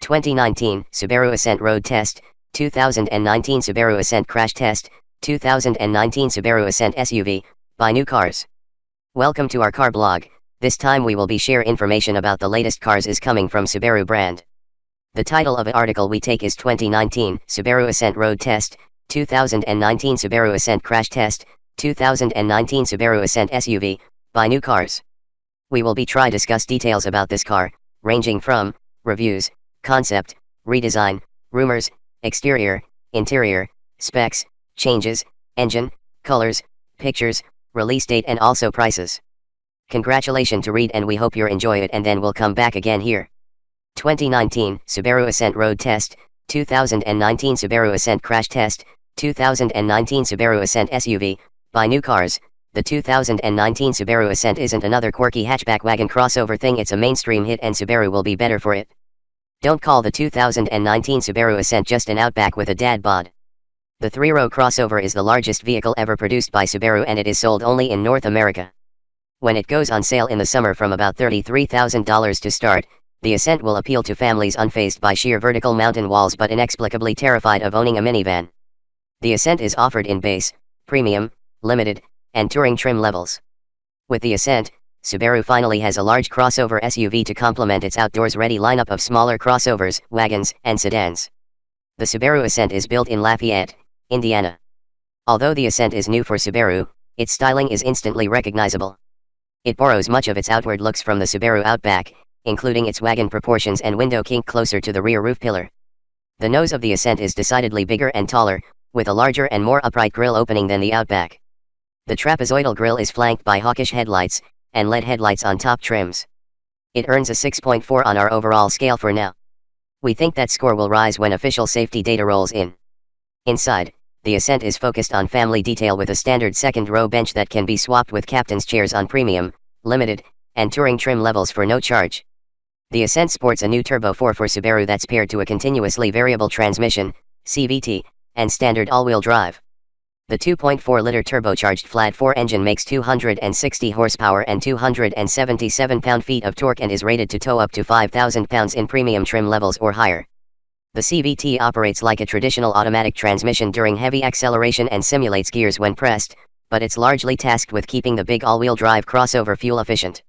2019 Subaru Ascent Road Test, 2019 Subaru Ascent Crash Test, 2019 Subaru Ascent SUV, Buy New Cars. Welcome to our car blog. This time we will be share information about the latest cars is coming from Subaru brand. The title of an article we take is 2019 Subaru Ascent Road Test, 2019 Subaru Ascent Crash Test, 2019 Subaru Ascent SUV, Buy New Cars. We will be try discuss details about this car, ranging from reviews, concept, redesign, rumors, exterior, interior, specs, changes, engine, colors, pictures, release date and also prices. Congratulations to read and we hope you enjoy it and then we'll come back again here. 2019 Subaru Ascent Road Test, 2019 Subaru Ascent Crash Test, 2019 Subaru Ascent SUV, Buy New Cars. The 2019 Subaru Ascent isn't another quirky hatchback wagon crossover thing, it's a mainstream hit and Subaru will be better for it. Don't call the 2019 Subaru Ascent just an Outback with a dad bod. The 3-row crossover is the largest vehicle ever produced by Subaru and it is sold only in North America. When it goes on sale in the summer from about $33,000 to start, the Ascent will appeal to families unfazed by sheer vertical mountain walls but inexplicably terrified of owning a minivan. The Ascent is offered in base, premium, limited, and touring trim levels. With the Ascent, Subaru finally has a large crossover SUV to complement its outdoors-ready lineup of smaller crossovers, wagons, and sedans. The Subaru Ascent is built in Lafayette, Indiana. Although the Ascent is new for Subaru, its styling is instantly recognizable. It borrows much of its outward looks from the Subaru Outback, including its wagon proportions and window kink closer to the rear roof pillar. The nose of the Ascent is decidedly bigger and taller, with a larger and more upright grille opening than the Outback. The trapezoidal grille is flanked by hawkish headlights, and LED headlights on top trims. It earns a 6.4 on our overall scale for now. We think that score will rise when official safety data rolls in. Inside, the Ascent is focused on family detail with a standard second-row bench that can be swapped with captain's chairs on premium, limited, and touring trim levels for no charge. The Ascent sports a new Turbo 4 for Subaru that's paired to a continuously variable transmission, CVT, and standard all-wheel drive. The 2.4-liter turbocharged flat-4 engine makes 260 horsepower and 277 pound-feet of torque and is rated to tow up to 5,000 pounds in premium trim levels or higher. The CVT operates like a traditional automatic transmission during heavy acceleration and simulates gears when pressed, but it's largely tasked with keeping the big all-wheel drive crossover fuel efficient.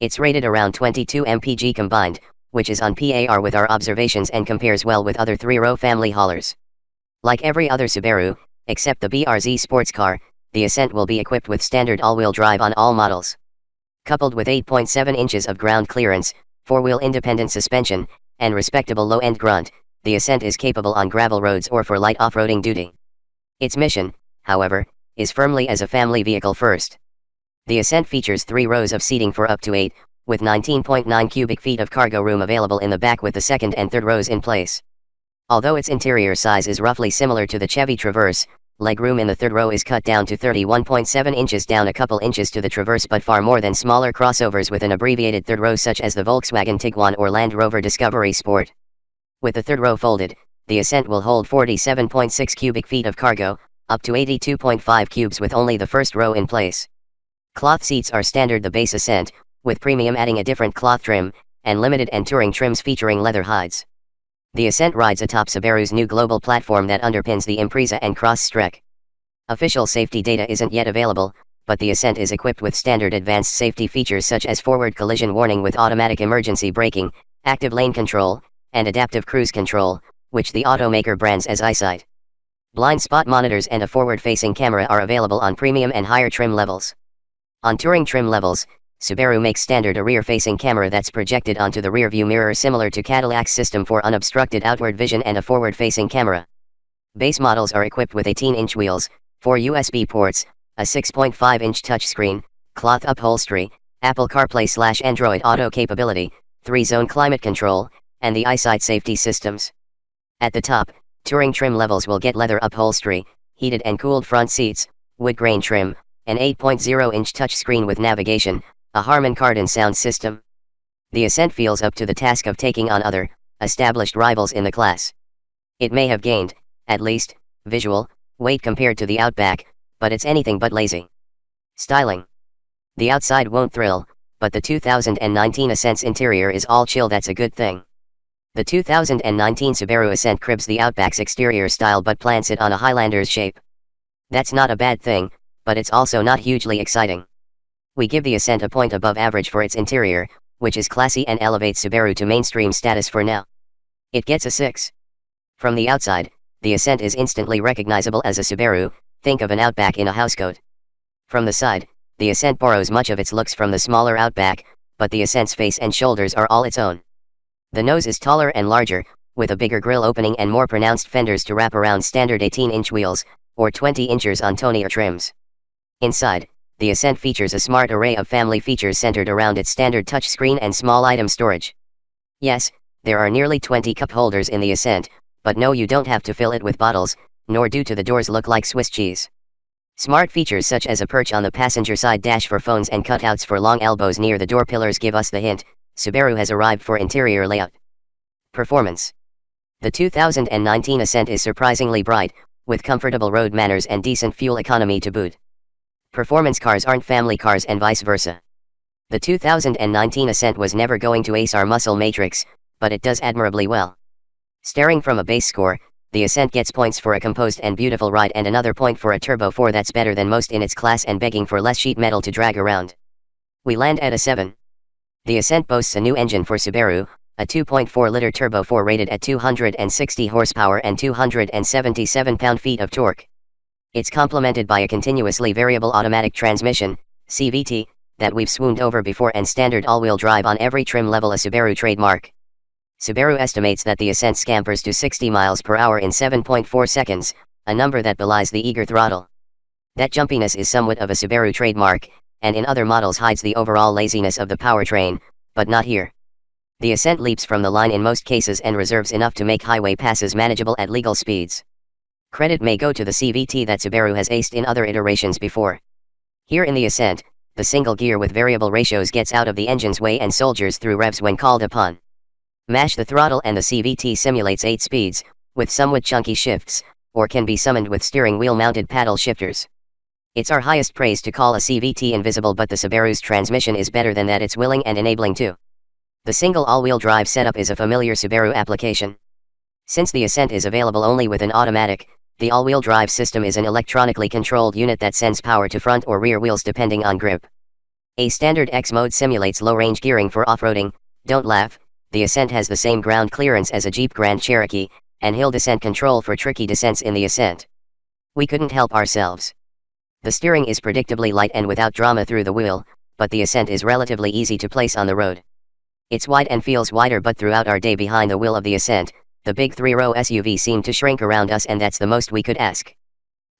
It's rated around 22 mpg combined, which is on par with our observations and compares well with other 3-row family haulers. Like every other Subaru, except the BRZ sports car, the Ascent will be equipped with standard all-wheel drive on all models. Coupled with 8.7 inches of ground clearance, 4-wheel independent suspension, and respectable low-end grunt, the Ascent is capable on gravel roads or for light off-roading duty. Its mission, however, is firmly as a family vehicle first. The Ascent features 3 rows of seating for up to 8, with 19.9 cubic feet of cargo room available in the back with the second and third rows in place. Although its interior size is roughly similar to the Chevy Traverse, legroom in the third row is cut down to 31.7 inches, down a couple inches to the Traverse but far more than smaller crossovers with an abbreviated third row such as the Volkswagen Tiguan or Land Rover Discovery Sport. With the third row folded, the Ascent will hold 47.6 cubic feet of cargo, up to 82.5 cubes with only the first row in place. Cloth seats are standard the base Ascent, with premium adding a different cloth trim, and limited and touring trims featuring leather hides. The Ascent rides atop Subaru's new global platform that underpins the Impreza and Crosstrek. Official safety data isn't yet available, but the Ascent is equipped with standard advanced safety features such as forward collision warning with automatic emergency braking, active lane control, and adaptive cruise control, which the automaker brands as EyeSight. Blind spot monitors and a forward-facing camera are available on premium and higher trim levels. On touring trim levels, Subaru makes standard a rear-facing camera that's projected onto the rear-view mirror similar to Cadillac's system for unobstructed outward vision and a forward-facing camera. Base models are equipped with 18-inch wheels, 4 USB ports, a 6.5-inch touchscreen, cloth upholstery, Apple CarPlay/Android Auto capability, 3-zone climate control, and the EyeSight safety systems. At the top, touring trim levels will get leather upholstery, heated and cooled front seats, wood grain trim, an 8.0-inch touchscreen with navigation, a Harman Kardon sound system. The Ascent feels up to the task of taking on other, established rivals in the class. It may have gained, at least, visual, weight compared to the Outback, but it's anything but lazy. Styling. The outside won't thrill, but the 2019 Ascent's interior is all chill. That's a good thing. The 2019 Subaru Ascent cribs the Outback's exterior style but plants it on a Highlander's shape. That's not a bad thing, but it's also not hugely exciting. We give the Ascent a point above average for its interior, which is classy and elevates Subaru to mainstream status for now. It gets a 6. From the outside, the Ascent is instantly recognizable as a Subaru, think of an Outback in a housecoat. From the side, the Ascent borrows much of its looks from the smaller Outback, but the Ascent's face and shoulders are all its own. The nose is taller and larger, with a bigger grille opening and more pronounced fenders to wrap around standard 18-inch wheels, or 20 inches on tonnier trims. Inside, the Ascent features a smart array of family features centered around its standard touchscreen and small item storage. Yes, there are nearly 20 cup holders in the Ascent, but no, you don't have to fill it with bottles, nor do the doors look like Swiss cheese. Smart features such as a perch on the passenger side dash for phones and cutouts for long elbows near the door pillars give us the hint: Subaru has arrived for interior layout. Performance. The 2019 Ascent is surprisingly bright, with comfortable road manners and decent fuel economy to boot. Performance cars aren't family cars and vice versa. The 2019 Ascent was never going to ace our muscle matrix, but it does admirably well. Staring from a base score, the Ascent gets points for a composed and beautiful ride and another point for a Turbo 4 that's better than most in its class and begging for less sheet metal to drag around. We land at a 7. The Ascent boasts a new engine for Subaru, a 2.4-liter Turbo 4 rated at 260 horsepower and 277 pound-feet of torque. It's complemented by a continuously variable automatic transmission, CVT, that we've swooned over before, and standard all-wheel drive on every trim level, a Subaru trademark. Subaru estimates that the Ascent scampers to 60 miles per hour in 7.4 seconds, a number that belies the eager throttle. That jumpiness is somewhat of a Subaru trademark, and in other models hides the overall laziness of the powertrain, but not here. The Ascent leaps from the line in most cases and reserves enough to make highway passes manageable at legal speeds. Credit may go to the CVT that Subaru has aced in other iterations before. Here in the Ascent, the single gear with variable ratios gets out of the engine's way and soldiers through revs when called upon. Mash the throttle and the CVT simulates 8 speeds, with somewhat chunky shifts, or can be summoned with steering wheel mounted paddle shifters. It's our highest praise to call a CVT invisible, but the Subaru's transmission is better than that. It's willing and enabling too. The single all-wheel drive setup is a familiar Subaru application. Since the Ascent is available only with an automatic, the all-wheel drive system is an electronically controlled unit that sends power to front or rear wheels depending on grip. A standard X mode simulates low-range gearing for off-roading. Don't laugh, the Ascent has the same ground clearance as a Jeep Grand Cherokee, and hill descent control for tricky descents in the Ascent. We couldn't help ourselves. The steering is predictably light and without drama through the wheel, but the Ascent is relatively easy to place on the road. It's wide and feels wider, but throughout our day behind the wheel of the Ascent, the big 3-row SUV seemed to shrink around us, and that's the most we could ask.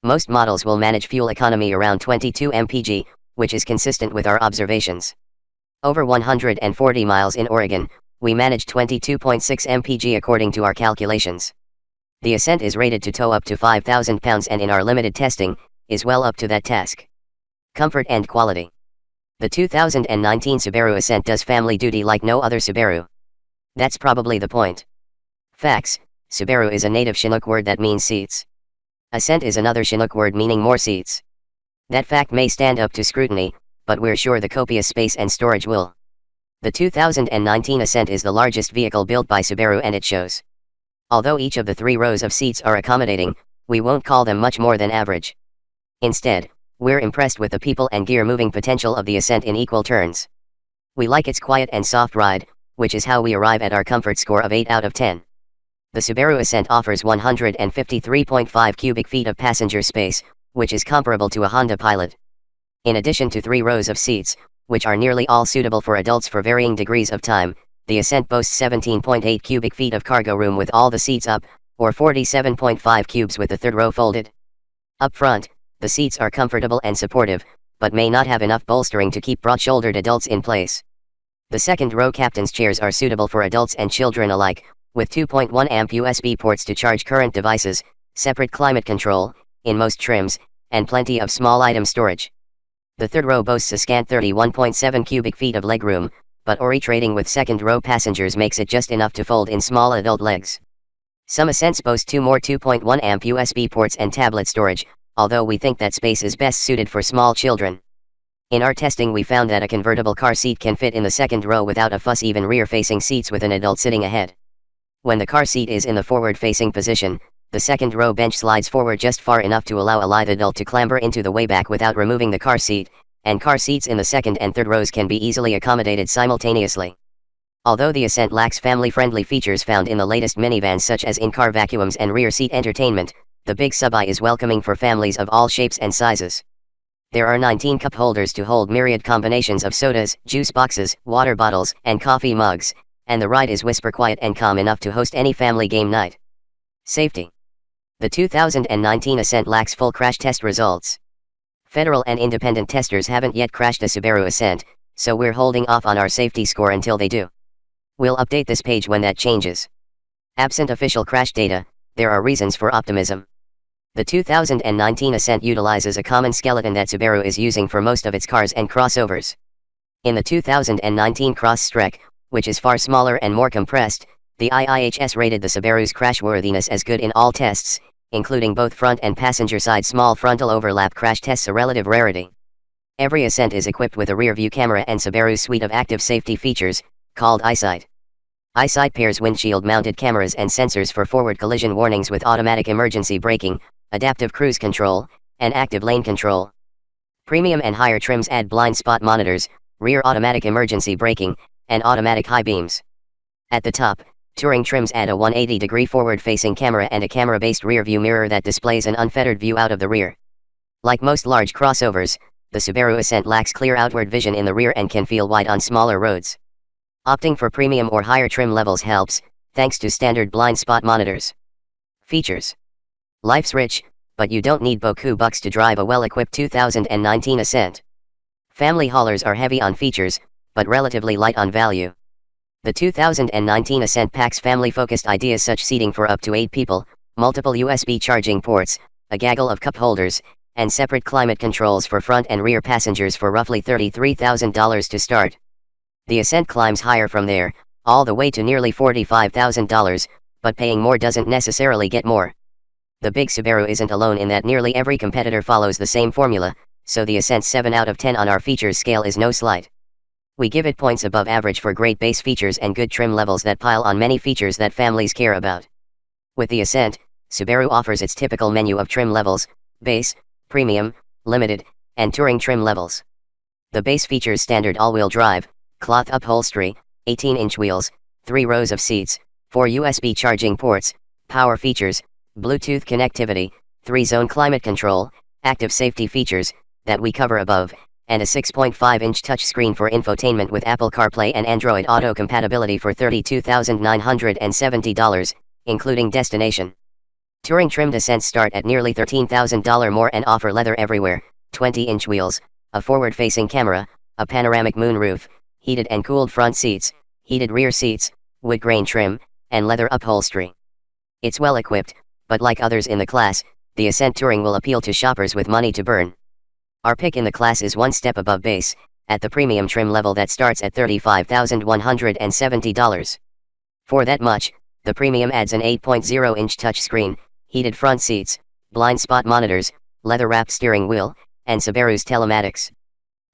Most models will manage fuel economy around 22 mpg, which is consistent with our observations. Over 140 miles in Oregon, we managed 22.6 mpg according to our calculations. The Ascent is rated to tow up to 5,000 pounds and in our limited testing, is well up to that task. Comfort and quality. The 2019 Subaru Ascent does family duty like no other Subaru. That's probably the point. Facts: Subaru is a native Chinook word that means seats. Ascent is another Chinook word meaning more seats. That fact may stand up to scrutiny, but we're sure the copious space and storage will. The 2019 Ascent is the largest vehicle built by Subaru, and it shows. Although each of the 3 rows of seats are accommodating, we won't call them much more than average. Instead, we're impressed with the people and gear moving potential of the Ascent in equal turns. We like its quiet and soft ride, which is how we arrive at our comfort score of 8 out of 10. The Subaru Ascent offers 153.5 cubic feet of passenger space, which is comparable to a Honda Pilot. In addition to 3 rows of seats, which are nearly all suitable for adults for varying degrees of time, the Ascent boasts 17.8 cubic feet of cargo room with all the seats up, or 47.5 cubes with the 3rd row folded. Up front, the seats are comfortable and supportive, but may not have enough bolstering to keep broad-shouldered adults in place. The 2nd row captain's chairs are suitable for adults and children alike, with 2.1 amp USB ports to charge current devices, separate climate control, in most trims, and plenty of small item storage. The 3rd row boasts a scant 31.7 cubic feet of legroom, but trading with 2nd row passengers makes it just enough to fold in small adult legs. Some Ascents boast 2 more 2.1 amp USB ports and tablet storage, although we think that space is best suited for small children. In our testing, we found that a convertible car seat can fit in the 2nd row without a fuss, even rear-facing seats with an adult sitting ahead. When the car seat is in the forward-facing position, the second row bench slides forward just far enough to allow a lithe adult to clamber into the way back without removing the car seat, and car seats in the second and third rows can be easily accommodated simultaneously. Although the Ascent lacks family-friendly features found in the latest minivans such as in-car vacuums and rear seat entertainment, the Big Subi is welcoming for families of all shapes and sizes. There are 19 cup holders to hold myriad combinations of sodas, juice boxes, water bottles, and coffee mugs, and the ride is whisper quiet and calm enough to host any family game night. Safety. The 2019 Ascent lacks full crash test results. Federal and independent testers haven't yet crashed a Subaru Ascent, so we're holding off on our safety score until they do. We'll update this page when that changes. Absent official crash data, there are reasons for optimism. The 2019 Ascent utilizes a common skeleton that Subaru is using for most of its cars and crossovers. In the 2019 Crosstrek, which is far smaller and more compressed, the IIHS rated the Subaru's crashworthiness as good in all tests, including both front and passenger side small frontal overlap crash tests, a relative rarity. Every Ascent is equipped with a rear-view camera and Subaru's suite of active safety features, called EyeSight. EyeSight pairs windshield-mounted cameras and sensors for forward collision warnings with automatic emergency braking, adaptive cruise control, and active lane control. Premium and higher trims add blind spot monitors, rear automatic emergency braking, and automatic high beams. At the top, Touring trims add a 180-degree forward-facing camera and a camera-based rear-view mirror that displays an unfettered view out of the rear. Like most large crossovers, the Subaru Ascent lacks clear outward vision in the rear and can feel wide on smaller roads. Opting for premium or higher trim levels helps, thanks to standard blind spot monitors. Features. Life's rich, but you don't need beaucoup bucks to drive a well-equipped 2019 Ascent. Family haulers are heavy on features, but relatively light on value. The 2019 Ascent packs family-focused ideas such seating for up to 8 people, multiple USB charging ports, a gaggle of cup holders, and separate climate controls for front and rear passengers for roughly $33,000 to start. The Ascent climbs higher from there, all the way to nearly $45,000, but paying more doesn't necessarily get more. The big Subaru isn't alone in that nearly every competitor follows the same formula, so the Ascent's 7 out of 10 on our features scale is no slight. We give it points above average for great base features and good trim levels that pile on many features that families care about. With the Ascent, Subaru offers its typical menu of trim levels: base, premium, limited, and touring trim levels. The base features standard all-wheel drive, cloth upholstery, 18-inch wheels, 3 rows of seats, 4 USB charging ports, power features, Bluetooth connectivity, 3-zone climate control, active safety features, that we cover above, and a 6.5-inch touchscreen for infotainment with Apple CarPlay and Android Auto compatibility for $32,970, including destination. Touring trimmed Ascents start at nearly $13,000 more and offer leather everywhere, 20-inch wheels, a forward-facing camera, a panoramic moonroof, heated and cooled front seats, heated rear seats, wood grain trim, and leather upholstery. It's well equipped, but like others in the class, the Ascent Touring will appeal to shoppers with money to burn. Our pick in the class is one step above base, at the premium trim level that starts at $35,170. For that much, the premium adds an 8.0-inch touchscreen, heated front seats, blind spot monitors, leather-wrapped steering wheel, and Subaru's telematics.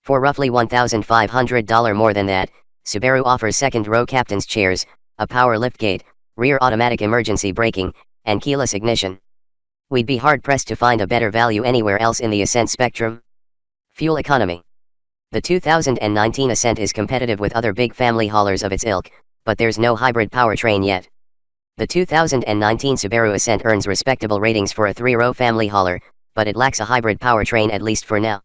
For roughly $1,500 more than that, Subaru offers second-row captain's chairs, a power liftgate, rear automatic emergency braking, and keyless ignition. We'd be hard-pressed to find a better value anywhere else in the Ascent spectrum. Fuel economy. The 2019 Ascent is competitive with other big family haulers of its ilk, but there's no hybrid powertrain yet. The 2019 Subaru Ascent earns respectable ratings for a 3-row family hauler, but it lacks a hybrid powertrain at least for now.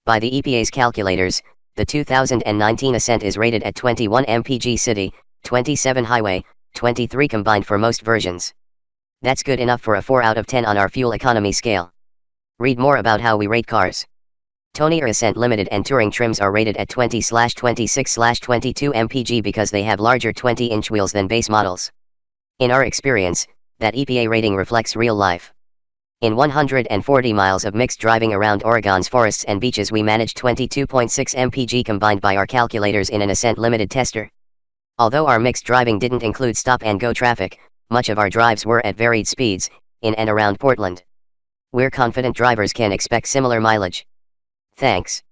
By the EPA's calculators, the 2019 Ascent is rated at 21 mpg city, 27 highway, 23 combined for most versions. That's good enough for a 4 out of 10 on our fuel economy scale. Read more about how we rate cars. Tonier Ascent Limited and Touring trims are rated at 20/26/22 mpg because they have larger 20-inch wheels than base models. In our experience, that EPA rating reflects real life. In 140 miles of mixed driving around Oregon's forests and beaches, we managed 22.6 mpg combined by our calculators in an Ascent Limited tester. Although our mixed driving didn't include stop-and-go traffic, much of our drives were at varied speeds, in and around Portland. We're confident drivers can expect similar mileage. Thanks.